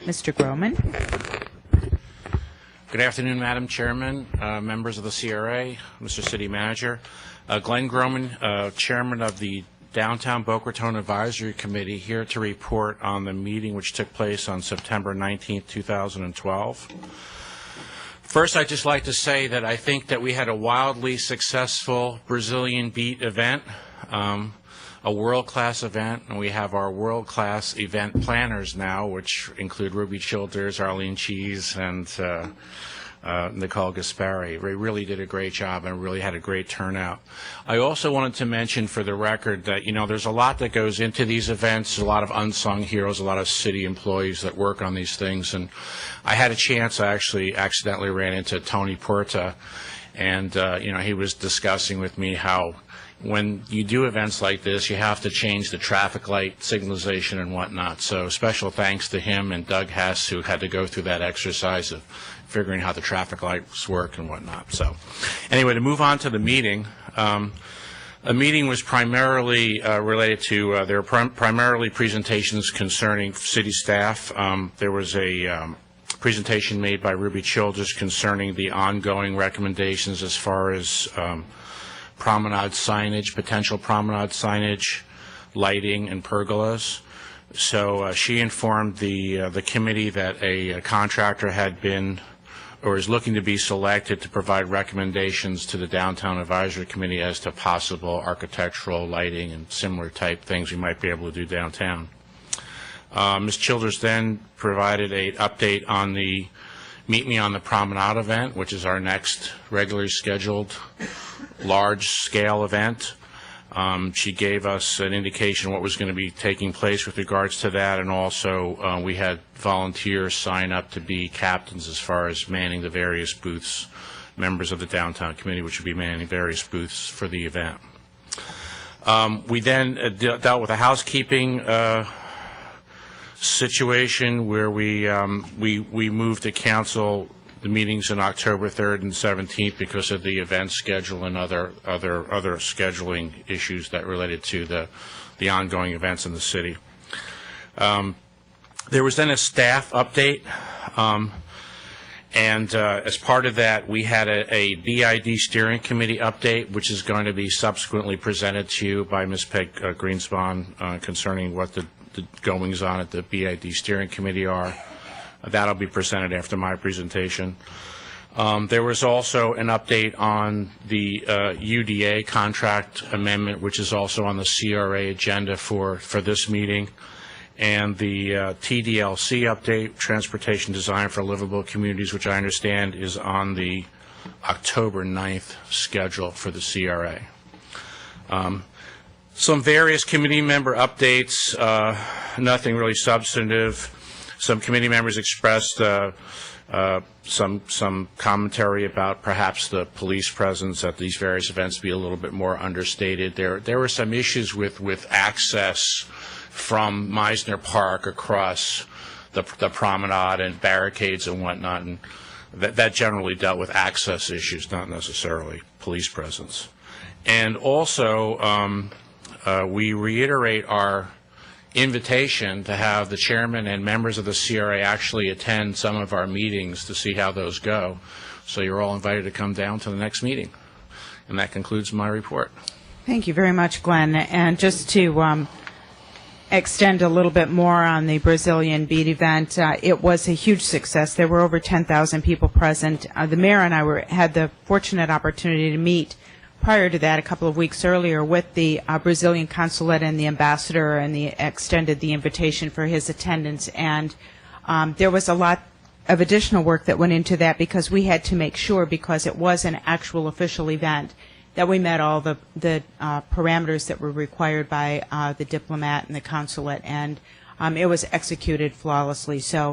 Mr. Gromann. Good afternoon, Madam Chairman, members of the CRA, Mr. City Manager. Glenn Gromann, Chairman of the Downtown Boca Raton Advisory Committee, here to report on the meeting which took place on September 19th, 2012. First, I'd just like to say that I think that we had a wildly successful Brazilian Beat event, a world-class event, and we have our world-class event planners now, which include Ruby Childers, Arlene Cheese, and Nicole Gaspari. They really did a great job and really had a great turnout. I also wanted to mention for the record that, there's a lot that goes into these events, a lot of unsung heroes, a lot of city employees that work on these things. And I had a chance, I actually accidentally ran into Tony Porta, and, he was discussing with me how when you do events like this, you have to change the traffic light signalization and whatnot. So special thanks to him and Doug Hess, who had to go through that exercise of figuring how the traffic lights work and whatnot. So anyway, to move on to the meeting, the meeting was primarily related to, there were primarily presentations concerning city staff. There was a presentation made by Ruby Childers concerning the ongoing recommendations as far as promenade signage, potential promenade signage, lighting, and pergolas. So she informed the committee that a contractor had been or is looking to be selected to provide recommendations to the Downtown Advisory Committee as to possible architectural, lighting, and similar type things we might be able to do downtown. Ms. Childers then provided an update on the Meet Me on the Promenade event, which is our next regularly scheduled large-scale event. She gave us an indication of what was going to be taking place with regards to that, and also we had volunteers sign up to be captains as far as manning the various booths, members of the Downtown Committee, which would be manning various booths for the event. We then dealt with a housekeeping situation where we moved to cancel the meetings on October 3rd and 17th because of the event schedule and other scheduling issues that related to the ongoing events in the city. There was then a staff update, and as part of that, we had a BID steering committee update, which is going to be subsequently presented to you by Ms. Peg Greenspan concerning what the goings-on at the BID steering committee are. That'll be presented after my presentation. There was also an update on the UDA contract amendment, which is also on the CRA agenda for this meeting, and the TDLC update, Transportation Design for Livable Communities, which I understand is on the October 9th schedule for the CRA. Some various committee member updates, nothing really substantive. Some committee members expressed some commentary about perhaps the police presence at these various events be a little bit more understated. There were some issues with access from Meisner Park across the promenade and barricades and whatnot, and that generally dealt with access issues, not necessarily police presence. And also, we reiterate our invitation to have the chairman and members of the CRA actually attend some of our meetings to see how those go. So you're all invited to come down to the next meeting. And that concludes my report. Thank you very much, Glenn. And just to extend a little bit more on the Brazilian Beat event, it was a huge success. There were over 10,000 people present. The mayor and I had the fortunate opportunity to meet prior to that, a couple of weeks earlier, with the Brazilian consulate and the ambassador, and extended the invitation for his attendance. And there was a lot of additional work that went into that because we had to make sure, because it was an actual official event, that we met all the parameters that were required by the diplomat and the consulate, and it was executed flawlessly. So